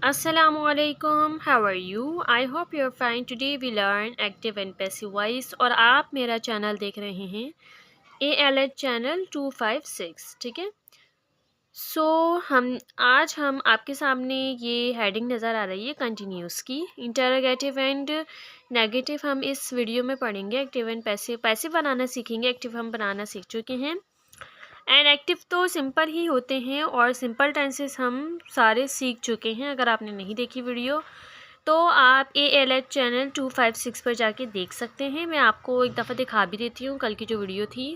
Assalamualaikum, how are you? I hope you're fine. Today we learn active and passive voice और आप मेरा channel देख रहे हैं ALH चैनल 256, ठीक है। सो हम आपके सामने ये हेडिंग नज़र आ रही है कंटिन्यूस की। इंटरोगेटिव एंड नेगेटिव हम इस वीडियो में पढ़ेंगे। एक्टिव एंड पैसिव, पैसिव बनाना सीखेंगे, एक्टिव हम बनाना सीख चुके हैं। एंड एक्टिव तो सिंपल ही होते हैं और सिंपल टेंसेस हम सारे सीख चुके हैं। अगर आपने नहीं देखी वीडियो तो आप ALH चैनल 256 पर जाके देख सकते हैं। मैं आपको एक दफ़ा दिखा भी देती हूँ कल की जो वीडियो थी।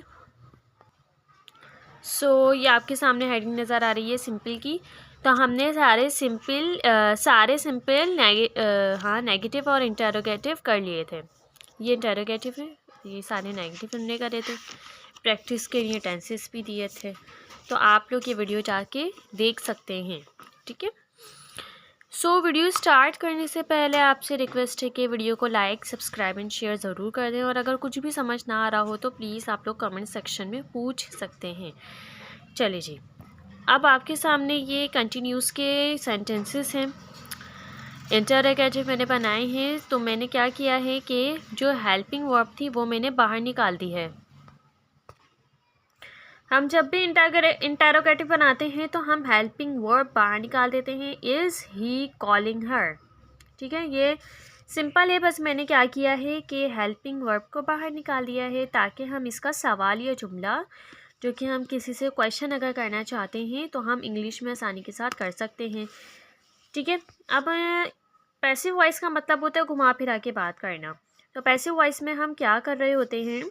ये आपके सामने हेडिंग नज़र आ रही है सिंपल की। तो हमने सारे सिंपल नेगेटिव और इंटरोगेटिव कर लिए थे। ये इंटरोगेटिव है, ये सारे नेगेटिव हमने करे थे। प्रैक्टिस के लिए टेंसेस भी दिए थे, तो आप लोग ये वीडियो जाके देख सकते हैं, ठीक है। वीडियो स्टार्ट करने से पहले आपसे रिक्वेस्ट है कि वीडियो को लाइक, सब्सक्राइब एंड शेयर ज़रूर कर दें। और अगर कुछ भी समझ ना आ रहा हो तो प्लीज़ आप लोग कमेंट सेक्शन में पूछ सकते हैं। चलिए जी, अब आपके सामने ये कंटिन्यूस के सेंटेंसेस हैं। इंटरोगेटिव मैंने बनाए हैं, तो मैंने क्या किया है कि जो हेल्पिंग वर्ब थी वो मैंने बाहर निकाल दी है। हम जब भी इंटरोगेटिव बनाते हैं तो हम हेल्पिंग वर्ब बाहर निकाल देते हैं। इज़ ही कॉलिंग हर, ठीक है। ये सिंपल है, बस मैंने क्या किया है कि हेल्पिंग वर्ब को बाहर निकाल दिया है ताकि हम इसका सवाल या जुमला जो कि हम किसी से क्वेश्चन अगर करना चाहते हैं तो हम इंग्लिश में आसानी के साथ कर सकते हैं, ठीक है। अब पैसिव वॉइस का मतलब होता है घुमा फिरा के बात करना। तो पैसिव वॉइस में हम क्या कर रहे होते हैं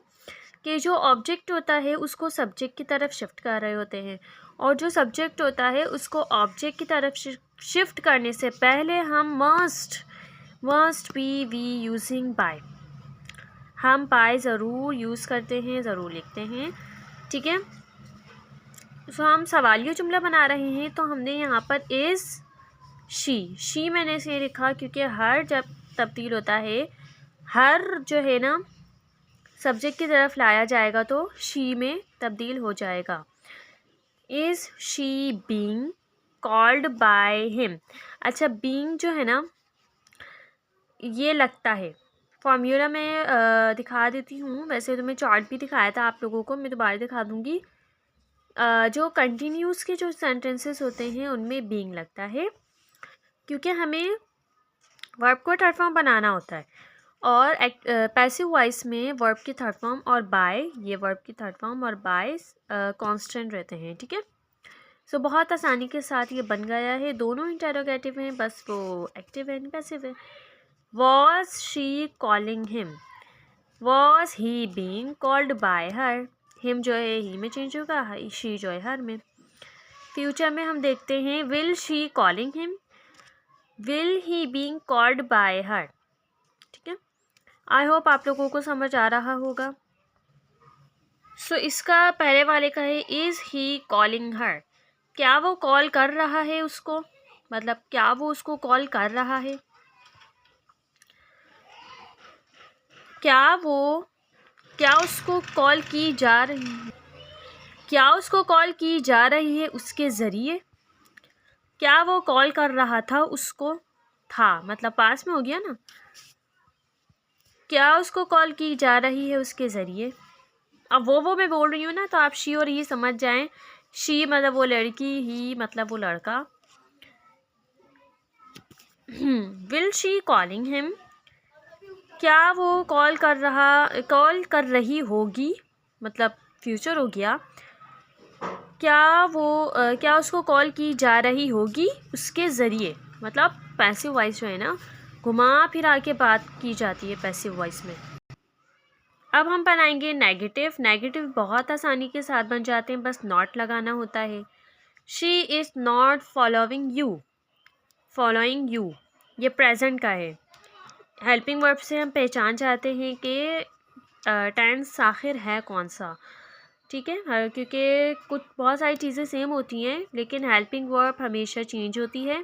कि जो ऑब्जेक्ट होता है उसको सब्जेक्ट की तरफ शिफ्ट कर रहे होते हैं, और जो सब्जेक्ट होता है उसको ऑब्जेक्ट की तरफ शिफ्ट करने से पहले हम must be we using by, हम बाय ज़रूर यूज़ करते हैं, ज़रूर लिखते हैं, ठीक है। हम सवालिया जुमला बना रहे हैं तो हमने यहाँ पर इज़ शी मैंने इसे लिखा क्योंकि हर जब तब्दील होता है, हर जो है ना सब्जेक्ट की तरफ लाया जाएगा तो शी में तब्दील हो जाएगा। Is she being called by him. अच्छा, बीइंग जो है ना ये लगता है। फॉर्मूला मैं दिखा देती हूँ, वैसे तो मैं चार्ट भी दिखाया था आप लोगों को, मैं दोबारा दिखा दूँगी। जो कंटिन्यूस के जो सेंटेंसेस होते हैं उनमें बीइंग लगता है क्योंकि हमें वर्ब को थर्ड फॉर्म बनाना होता है। और पैसिव वॉइस में वर्ब की थर्ड फॉर्म और बाय, ये वर्ब की थर्ड फॉर्म और बाय कांस्टेंट रहते हैं, ठीक है। बहुत आसानी के साथ ये बन गया है। दोनों इंटरोगेटिव हैं, बस वो एक्टिव एंड पैसिव है। Was she calling him, was he being called by her. Him जो है ही में चेंज होगा, शी जो है हर में। फ्यूचर में हम देखते हैं will she calling him, will he being called by हर, ठीक है। आई होप आप लोगों को समझ आ रहा होगा। इसका पहले वाले का है इज़ ही कॉलिंग हर, क्या वो कॉल कर रहा है उसको, मतलब क्या वो उसको कॉल कर रहा है, क्या उसको कॉल की जा रही है, क्या उसको कॉल की जा रही है उसके ज़रिए, क्या वो कॉल कर रहा था उसको, था मतलब पास में हो गया ना, क्या उसको कॉल की जा रही है उसके ज़रिए। अब वो मैं बोल रही हूँ ना, तो आप शी और ही समझ जाएं। शी मतलब वो लड़की, ही मतलब वो लड़का। विल शी कॉलिंग हिम, क्या वो कॉल कर रही होगी, मतलब फ्यूचर हो गया। क्या उसको कॉल की जा रही होगी उसके ज़रिए, मतलब पैसिव वॉइस जो है ना घुमा फिरा के बात की जाती है पैसिव वॉइस में। अब हम बनाएंगे नेगेटिव। नेगेटिव बहुत आसानी के साथ बन जाते हैं, बस नॉट लगाना होता है। She is not following you, ये प्रेजेंट का है। हेल्पिंग वर्ब से हम पहचान जाते हैं कि टेंस आखिर है कौन सा, ठीक है। क्योंकि बहुत सारी चीज़ें सेम होती हैं लेकिन हेल्पिंग वर्ब हमेशा चेंज होती है,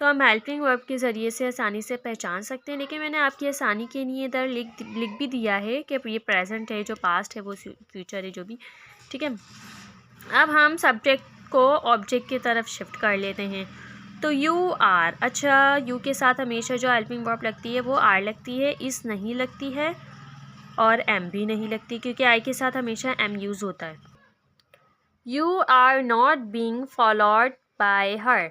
तो हम हेल्पिंग वर्ब के ज़रिए से आसानी से पहचान सकते हैं। लेकिन मैंने आपकी आसानी के लिए इधर लिख भी दिया है कि ये प्रेजेंट है, जो पास्ट है वो फ्यूचर है, जो भी, ठीक है। अब हम सब्जेक्ट को ऑब्जेक्ट की तरफ शिफ्ट कर लेते हैं। तो यू आर, अच्छा यू के साथ हमेशा जो हेल्पिंग वर्ब लगती है वो आर लगती है, इस नहीं लगती है और एम भी नहीं लगती, क्योंकि आई के साथ हमेशा एम यूज़ होता है। You are not being followed by her,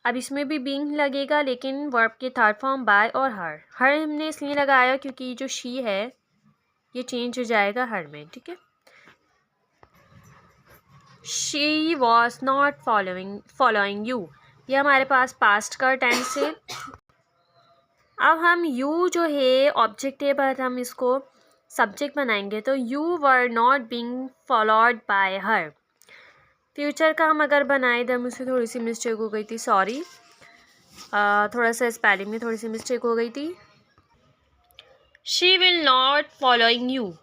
अब इसमें भी बीइंग लगेगा लेकिन वर्ब के थर्ड फॉर्म बाय और हर हमने इसलिए लगाया क्योंकि जो शी है ये चेंज हो जाएगा हर में, ठीक है। She was not following you, ये हमारे पास पास्ट का टेंस है। अब हम यू जो है ऑब्जेक्ट है पर हम इसको सब्जेक्ट बनाएंगे, तो you were not being followed by her. Future का हम अगर बनाए तो मुझसे थोड़ी सी मिस्टेक हो गई थी, सॉरी, थोड़ा सा स्पेलिंग में थोड़ी सी मिस्टेक हो गई थी। She will not following you,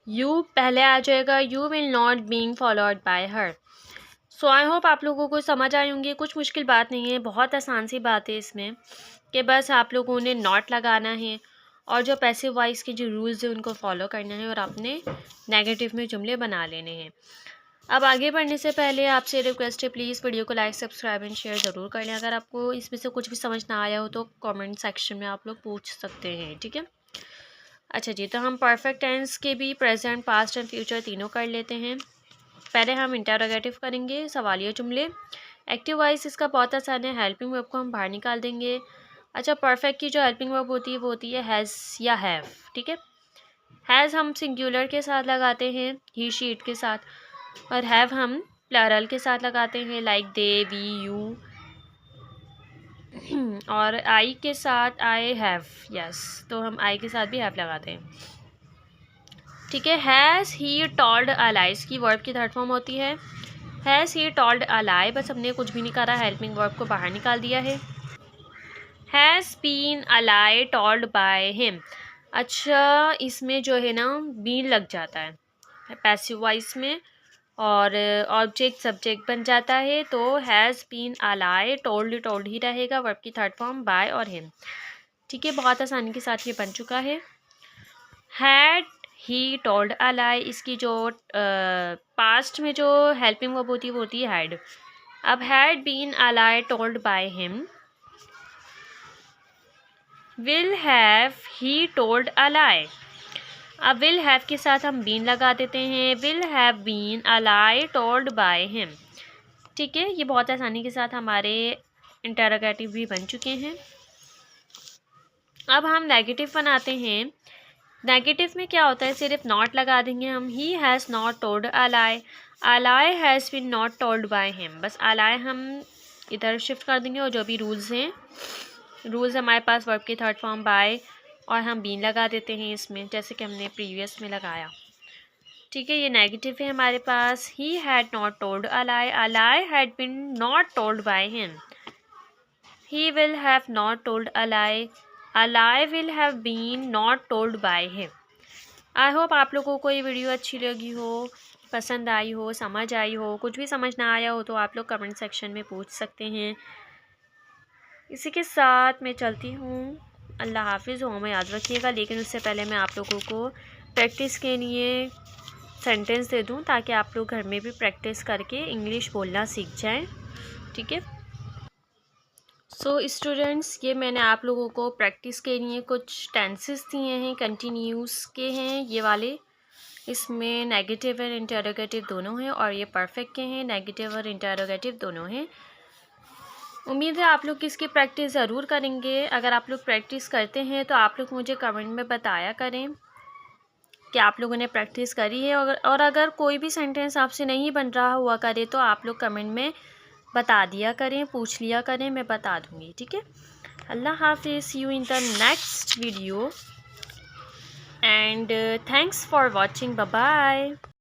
you पहले आ जाएगा, you will not being followed by her. So I hope आप लोगों को समझ आई होंगी, कुछ मुश्किल बात नहीं है, बहुत आसान सी बात है इसमें कि बस आप लोगों ने नॉट लगाना है और जो पैसिव वॉइस के जो रूल्स हैं उनको फॉलो करना है और अपने नेगेटिव में जुमले बना लेने हैं। अब आगे बढ़ने से पहले आपसे रिक्वेस्ट है, प्लीज़ वीडियो को लाइक, सब्सक्राइब एंड शेयर ज़रूर कर लें। अगर आपको इसमें से कुछ भी समझ ना आया हो तो कमेंट सेक्शन में आप लोग पूछ सकते हैं, ठीक है। अच्छा जी, तो हम परफेक्ट टेंस के भी प्रेजेंट, पास्ट एंड फ्यूचर तीनों कर लेते हैं। पहले हम इंटरोगेटिव करेंगे, सवालिया जुमले। एक्टिव वॉइस इसका बहुत आसान है, हेल्पिंग वर्ब को हम बाहर निकाल देंगे। अच्छा, परफेक्ट की जो हेल्पिंग वर्ब होती है वो होती है हैज़ या हैव, ठीक है। हैज़ हम सिंगुलर के साथ लगाते हैं, ही शी इट के साथ, और हैव हम प्लरल के साथ लगाते हैं, लाइक दे, वी, यू। और आई के साथ आई हैव, यस, तो हम आई के साथ भी हैव लगाते हैं, ठीक है। हैज़ ही टॉल्ड अ लाई, इसकी वर्ब की थर्ड फॉर्म होती है। हैज़ ही टॉल्ड अ लाई, बस हमने कुछ भी नहीं करा, हेल्पिंग वर्ब को बाहर निकाल दिया है। Has been a lie told by him, अच्छा इसमें जो है ना बीन लग जाता है पैसिव वॉइस में और ऑब्जेक्ट सब्जेक्ट बन जाता है, तो has been a lie, told ही रहेगा, वर्ब की थर्ड फॉर्म बाय और हिम, ठीक है। बहुत आसानी के साथ ये बन चुका है। हैड ही टोल्ड अ लाई, इसकी जो पास्ट में जो हेल्पिंग वर्ब होती है वो होती है हैड। अब had been a lie told by him, will have he told a lie, अब विल हैव के साथ हम बीन लगा देते हैं, will have been a lie told by him, ठीक है। ये बहुत आसानी के साथ हमारे इंटरोगेटिव भी बन चुके हैं। अब हम नेगेटिव बनाते हैं। नेगेटिव में क्या होता है, सिर्फ नॉट लगा देंगे हम, he has not told a lie has been not told by him, बस अ लाई हम इधर शिफ्ट कर देंगे और जो भी रूल्स हैं, रूल्स हमारे पास वर्ब की थर्ड फॉर्म बाय और हम बीन लगा देते हैं इसमें, जैसे कि हमने प्रीवियस में लगाया, ठीक है। ये नेगेटिव है हमारे पास। He had not told a lie had been not told by him, he will have not told a lie will have been not told by him. I hope आप लोगों को ये वीडियो अच्छी लगी हो, पसंद आई हो, समझ आई हो। कुछ भी समझ ना आया हो तो आप लोग कमेंट सेक्शन में पूछ सकते हैं। इसी के साथ मैं चलती हूँ, अल्लाह हाफिज़, हो में याद रखिएगा। लेकिन उससे पहले मैं आप लोगों को प्रैक्टिस के लिए सेंटेंस दे दूँ ताकि आप लोग घर में भी प्रैक्टिस करके इंग्लिश बोलना सीख जाएं, ठीक है। सो स्टूडेंट्स, ये मैंने आप लोगों को प्रैक्टिस के लिए कुछ टेंसेस दिए हैं, कंटिन्यूस के हैं ये वाले। इसमें नेगेटिव और इंटरोगेटिव दोनों हैं और ये परफेक्ट के हैं, नेगेटिव और इंटरोगेटिव दोनों हैं। उम्मीद है आप लोग इसकी प्रैक्टिस ज़रूर करेंगे। अगर आप लोग प्रैक्टिस करते हैं तो आप लोग मुझे कमेंट में बताया करें कि आप लोगों ने प्रैक्टिस करी है, और अगर कोई भी सेंटेंस आपसे नहीं बन रहा हुआ करे तो आप लोग कमेंट में बता दिया करें, पूछ लिया करें, मैं बता दूँगी, ठीक है। अल्लाह हाफिज़, see you in the next video and thanks for watching, bye bye.